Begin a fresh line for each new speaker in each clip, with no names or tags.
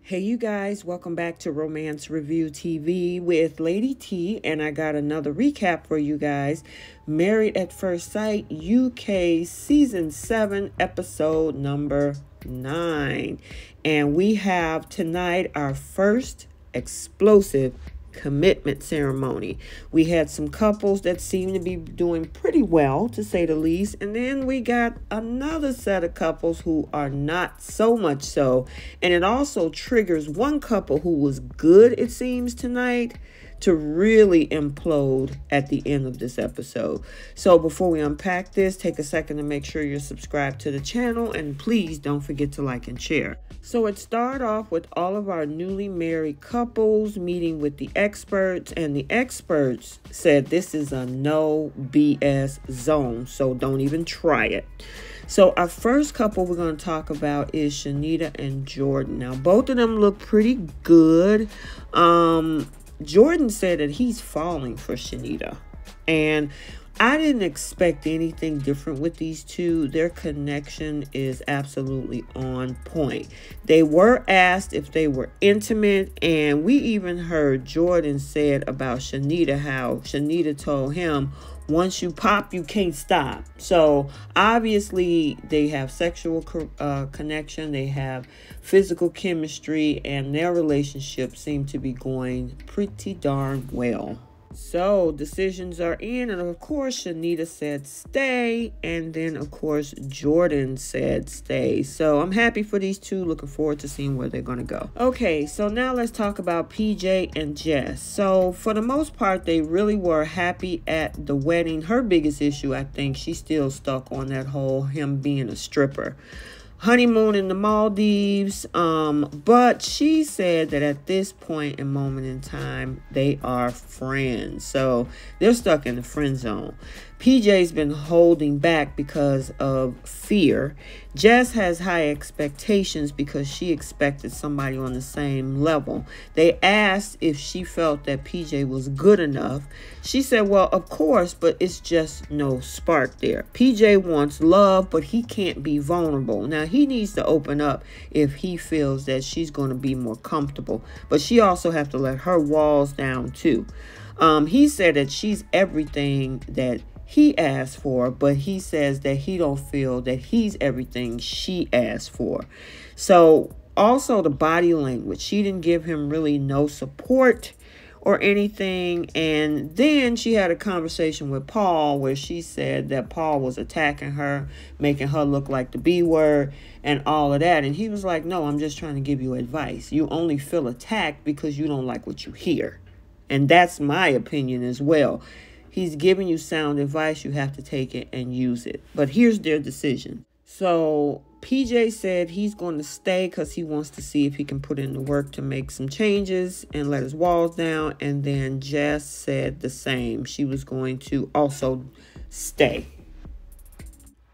Hey you guys, welcome back to Romance Review TV with Lady T, and I got another recap for you guys. Married at First Sight UK Season 7 episode number 9. And we have tonight our first explosive commitment ceremony. We had some couples that seem to be doing pretty well, to say the least, and then we got another set of couples who are not so much so, and it also triggers one couple who was good, it seems, tonight to really implode at the end of this episode. So before we unpack this, take a second to make sure you're subscribed to the channel, and please don't forget to like and share. So it started off with all of our newly married couples meeting with the experts, and the experts said this is a no BS zone, so don't even try it. So our first couple we're going to talk about is Shanita and Jordan. Now both of them look pretty good. Jordan said that he's falling for Shanita, and I didn't expect anything different with these two. Their connection is absolutely on point. They were asked if they were intimate, and we even heard Jordan said about Shanita how Shanita told him, once you pop, you can't stop. So obviously they have sexual connection, they have physical chemistry, and their relationship seemed to be going pretty darn well. So decisions are in, and of course Shanita said stay, and then of course Jordan said stay. So I'm happy for these two, looking forward to seeing where they're going to go. Okay, so now let's talk about PJ and Jess. So for the most part, they really were happy at the wedding. Her biggest issue, I think, she's still stuck on that whole him being a stripper. Honeymoon in the Maldives, but she said that at this point and moment in time they are friends, so they're stuck in the friend zone. PJ's been holding back because of fear. Jess has high expectations because she expected somebody on the same level. They asked if she felt that PJ was good enough. She said, well, of course, but it's just no spark there. PJ wants love, but he can't be vulnerable. Now, he needs to open up if he feels that she's going to be more comfortable, but she also has to let her walls down too. He said that she's everything that he asked for, but he says that he don't feel that he's everything she asked for. So also the body language, she didn't give him really no support or anything. And then she had a conversation with Paul where she said that Paul was attacking her, making her look like the B word and all of that. And he was like, no, I'm just trying to give you advice. You only feel attacked because you don't like what you hear. And that's my opinion as well. He's giving you sound advice. You have to take it and use it. But here's their decision. So PJ said he's going to stay because he wants to see if he can put in the work to make some changes and let his walls down. And then Jess said the same. She was going to also stay.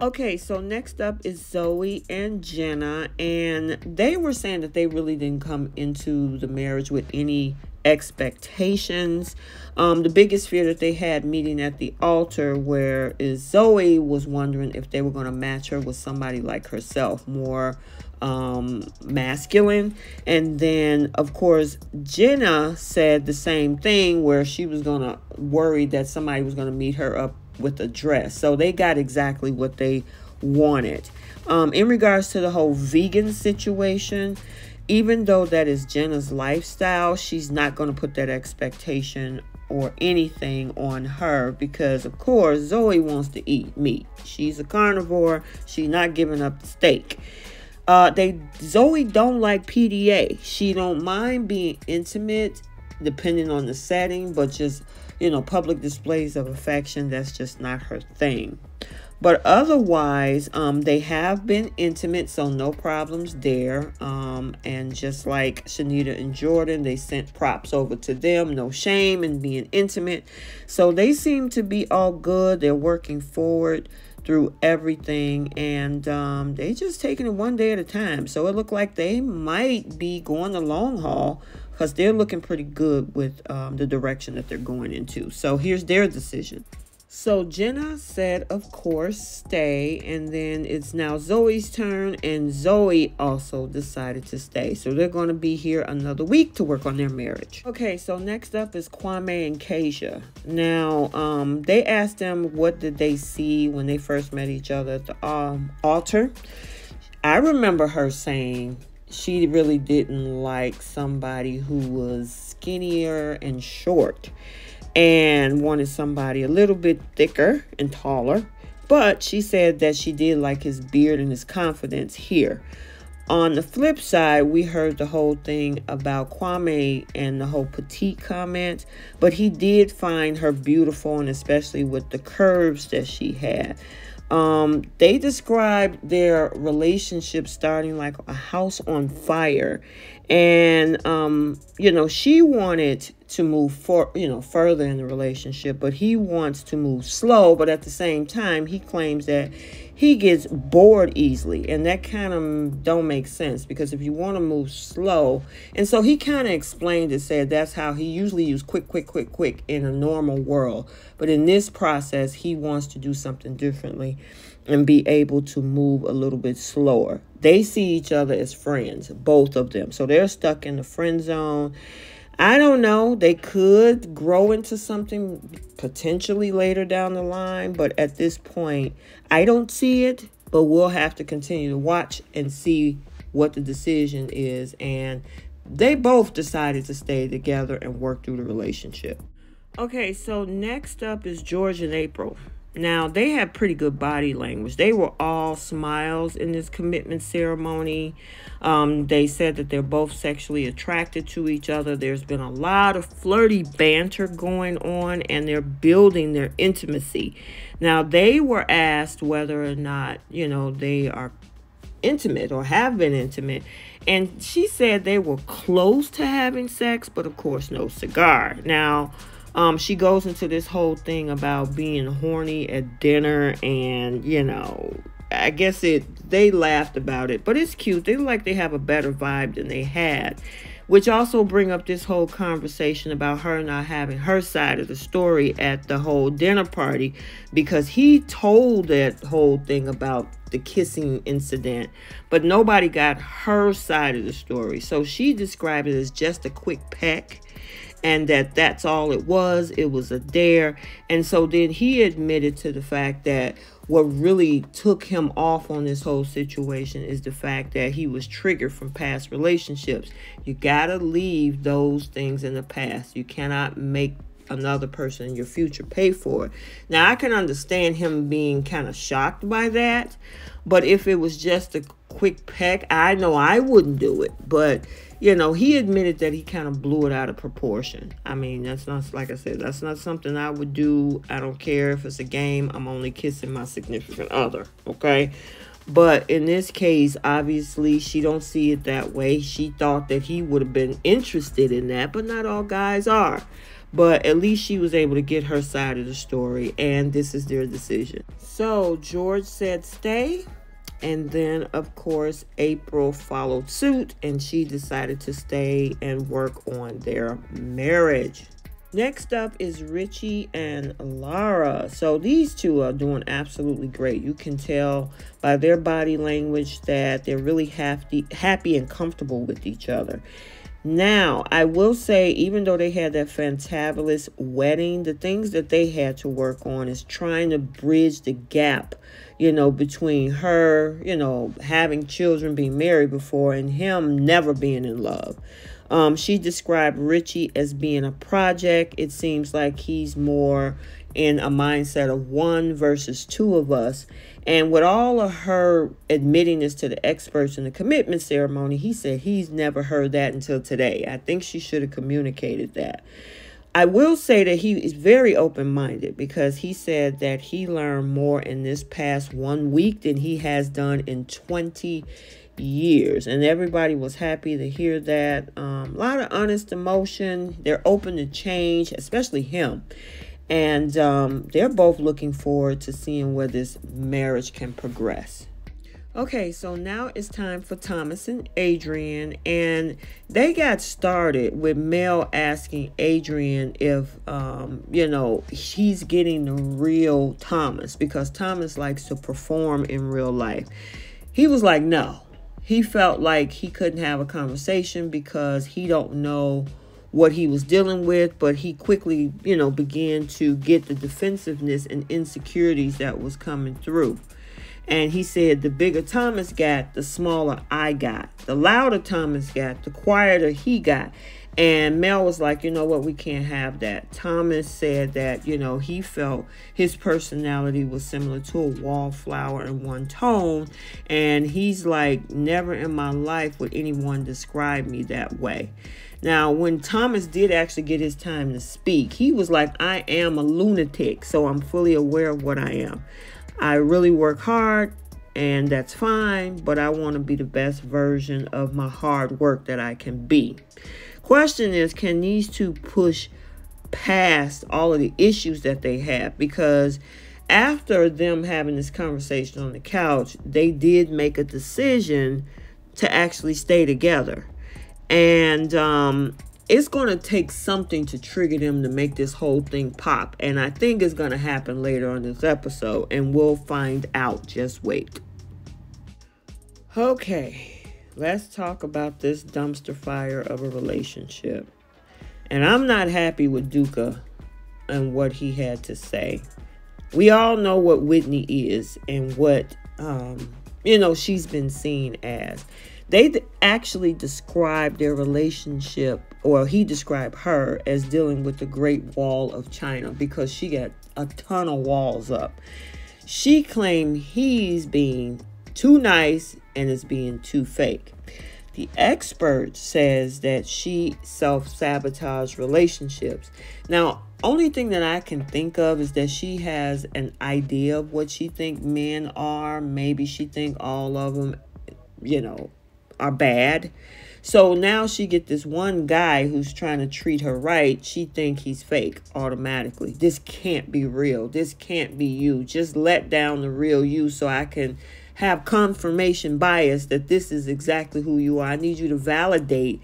Okay, so next up is Zoe and Jenna, and they were saying that they really didn't come into the marriage with any expectations. The biggest fear that they had meeting at the altar, where is Zoe was wondering if they were going to match her with somebody like herself, more masculine. And then of course Jenna said the same thing, where she was going to worry that somebody was going to meet her up with a dress. So they got exactly what they wanted. In regards to the whole vegan situation, even though that is Jenna's lifestyle, she's not going to put that expectation or anything on her, because of course Zoe wants to eat meat. She's a carnivore. She's not giving up the steak. Zoe don't like PDA. She don't mind being intimate depending on the setting, but just, you know, public displays of affection, that's just not her thing. But otherwise, they have been intimate, so no problems there. And just like Shanita and Jordan, they sent props over to them. No shame in being intimate. So they seem to be all good. They're working forward through everything, and they just taking it one day at a time. So it looked like they might be going the long haul, because they're looking pretty good with the direction that they're going into. So here's their decision. So Jenna said, of course, stay. And then it's now Zoe's turn. And Zoe also decided to stay. So they're going to be here another week to work on their marriage. Okay, so next up is Kwame and Cassie. Now, they asked them what did they see when they first met each other at the altar. I remember her saying she really didn't like somebody who was skinnier and short, and wanted somebody a little bit thicker and taller. But she said that she did like his beard and his confidence here. On the flip side, we heard the whole thing about Kwame and the whole petite comment, but he did find her beautiful, and especially with the curves that she had. They described their relationship starting like a house on fire. And, she wanted to move further in the relationship, but he wants to move slow. But at the same time, he claims that he gets bored easily. And that kind of don't make sense, because if you want to move slow. And so he kind of explained it, said that's how he usually use quick in a normal world. But in this process, he wants to do something differently and be able to move a little bit slower. They see each other as friends, both of them. So they're stuck in the friend zone. I don't know. They could grow into something potentially later down the line. But at this point, I don't see it. But we'll have to continue to watch and see what the decision is. And they both decided to stay together and work through the relationship. Okay, so next up is George and April. Now, they had pretty good body language. They were all smiles in this commitment ceremony. They said that they're both sexually attracted to each other. There's been a lot of flirty banter going on, and they're building their intimacy. Now, they were asked whether or not, they are intimate or have been intimate. And she said they were close to having sex, but of course, no cigar. Now, she goes into this whole thing about being horny at dinner, and, I guess they laughed about it, but it's cute. They look like they have a better vibe than they had, which also bring up this whole conversation about her not having her side of the story at the whole dinner party, because he told that whole thing about the kissing incident, but nobody got her side of the story. So she described it as just a quick peck, and that's all it was. It was a dare. And so then he admitted to the fact that what really took him off on this whole situation is the fact that he was triggered from past relationships. You gotta leave those things in the past. You cannot make another person in your future pay for it. Now, I can understand him being kind of shocked by that, but if it was just a quick peck, I know I wouldn't do it. But he admitted that he kind of blew it out of proportion. I mean, that's not, like I said, that's not something I would do. I don't care if it's a game. I'm only kissing my significant other, okay? But in this case, obviously, she don't see it that way. She thought that he would have been interested in that, but not all guys are. But at least she was able to get her side of the story, and this is their decision. So George said stay. And then, of course, April followed suit, and she decided to stay and work on their marriage. Next up is Richie and Lara. So these two are doing absolutely great. You can tell by their body language that they're really happy and comfortable with each other. Now, I will say, even though they had that fantabulous wedding, the things that they had to work on is trying to bridge the gap, between her, having children, being married before, and him never being in love. She described Richie as being a project. It seems like he's more in a mindset of one versus two of us. And with all of her admitting this to the experts in the commitment ceremony, he said he's never heard that until today. I think she should have communicated that. I will say that he is very open-minded, because he said that he learned more in this past 1 week than he has done in 20 years. And everybody was happy to hear that. A lot of honest emotion. They're open to change, especially him. And they're both looking forward to seeing where this marriage can progress. Okay, so now it's time for Thomas and Adrian, and they got started with Mel asking Adrian if, he's getting the real Thomas, because Thomas likes to perform in real life. He was like, no. He felt like he couldn't have a conversation because he don't know what he was dealing with, but he quickly, began to get the defensiveness and insecurities that was coming through. And he said the bigger Thomas got, the smaller I got. The louder Thomas got, the quieter he got. And Mel was like, you know what, we can't have that. Thomas said that, he felt his personality was similar to a wallflower in one tone. And he's like, never in my life would anyone describe me that way. Now, when Thomas did actually get his time to speak, he was like, I am a lunatic, so I'm fully aware of what I am. I really work hard, and that's fine, but I want to be the best version of my hard work that I can be. Question is, can these two push past all of the issues that they have? Because after them having this conversation on the couch, they did make a decision to actually stay together. And it's going to take something to trigger them to make this whole thing pop. And I think it's going to happen later on this episode. And we'll find out. Just wait. Okay. Let's talk about this dumpster fire of a relationship. And I'm not happy with Duca and what he had to say. We all know what Whitney is and what, she's been seen as. They actually described their relationship, or he described her as dealing with the Great Wall of China because she got a ton of walls up. She claimed he's being too nice and is being too fake. The expert says that she self-sabotaged relationships. Now, only thing that I can think of is that she has an idea of what she thinks men are. Maybe she think all of them, are bad. So now she get this one guy who's trying to treat her right. She think he's fake automatically. This can't be real. This can't be you. Just let down the real you so I can have confirmation bias that this is exactly who you are. I need you to validate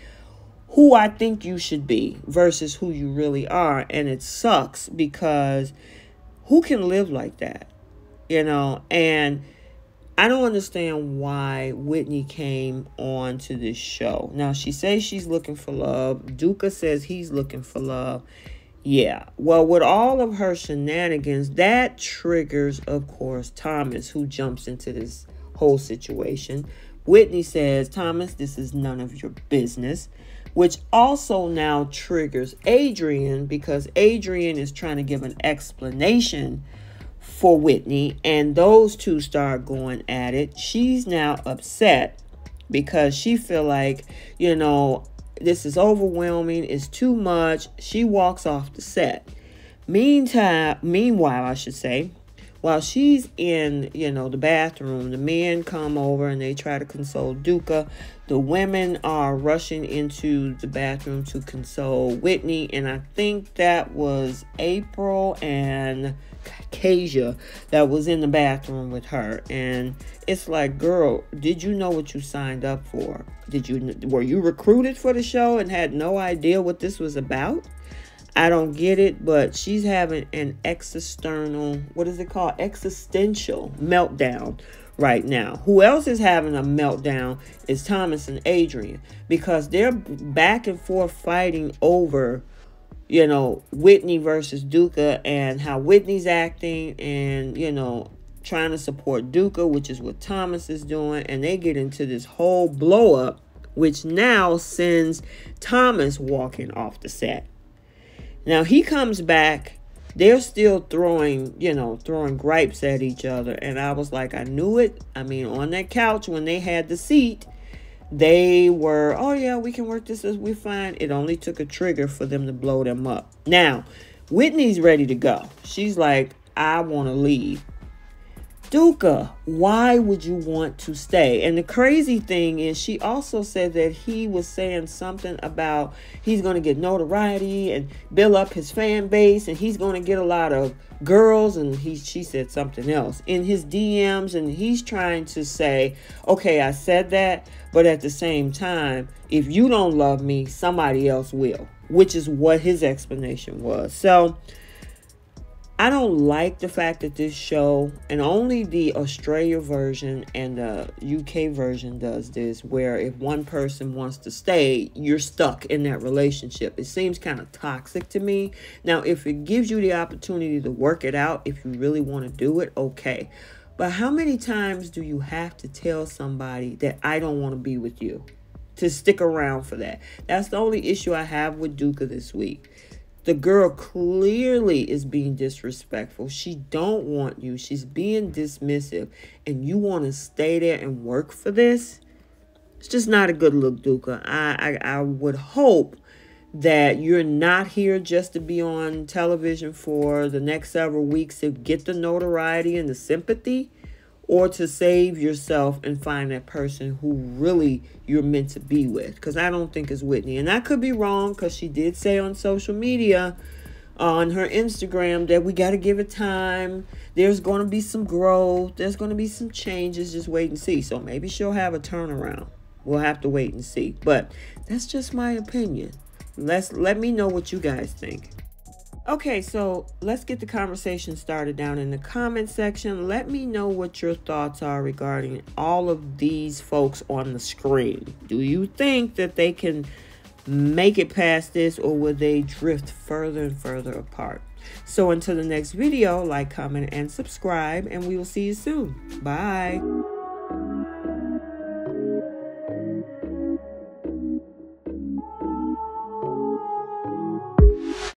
who I think you should be versus who you really are. And it sucks because who can live like that? And I don't understand why Whitney came on to this show. Now, she says she's looking for love. Duca says he's looking for love. Yeah. Well, with all of her shenanigans, that triggers, of course, Thomas, who jumps into this whole situation. Whitney says, Thomas, this is none of your business, which also now triggers Adrian because Adrian is trying to give an explanation for Whitney, and those two start going at it. She's now upset because she feel like, this is overwhelming, it's too much. She walks off the set. Meanwhile, I should say, while she's in, the bathroom, the men come over and they try to console Duca. The women are rushing into the bathroom to console Whitney, and I think that was April and Kasia that was in the bathroom with her. And it's like, girl, did you know what you signed up for? Were you recruited for the show and had no idea what this was about? I don't get it, but she's having an existential meltdown right now. Who else is having a meltdown is Thomas and Adrian, because they're back and forth fighting over, Whitney versus Duca and how Whitney's acting and, trying to support Duca, which is what Thomas is doing. And they get into this whole blow up, which now sends Thomas walking off the set. Now he comes back. They're still throwing gripes at each other. And I was like, I knew it. I mean, on that couch when they had the seat, they were, oh yeah, we can work this as we find. It only took a trigger for them to blow them up. Now, Whitney's ready to go. She's like, I want to leave. Duca, why would you want to stay? And the crazy thing is, she also said that he was saying something about he's going to get notoriety and build up his fan base, and he's going to get a lot of girls, and she said something else in his DMs, and he's trying to say, okay, I said that, but at the same time, if you don't love me, somebody else will, which is what his explanation was. So I don't like the fact that this show, and only the Australia version and the UK version does this, where if one person wants to stay, you're stuck in that relationship. It seems kind of toxic to me. Now, if it gives you the opportunity to work it out, if you really want to do it, okay. But how many times do you have to tell somebody that I don't want to be with you to stick around for that? That's the only issue I have with Duca this week. The girl clearly is being disrespectful. She don't want you. She's being dismissive. And you want to stay there and work for this? It's just not a good look, Duca. I would hope that you're not here just to be on television for the next several weeks to get the notoriety and the sympathy, or to save yourself and find that person who really you're meant to be with. Because I don't think it's Whitney. And I could be wrong, because she did say on social media, on her Instagram, that we got to give it time. There's going to be some growth. There's going to be some changes. Just wait and see. So maybe she'll have a turnaround. We'll have to wait and see. But that's just my opinion. Let me know what you guys think. Okay, so let's get the conversation started down in the comment section. Let me know what your thoughts are regarding all of these folks on the screen. Do you think that they can make it past this, or will they drift further and further apart? So until the next video, like, comment, and subscribe, and we will see you soon. Bye.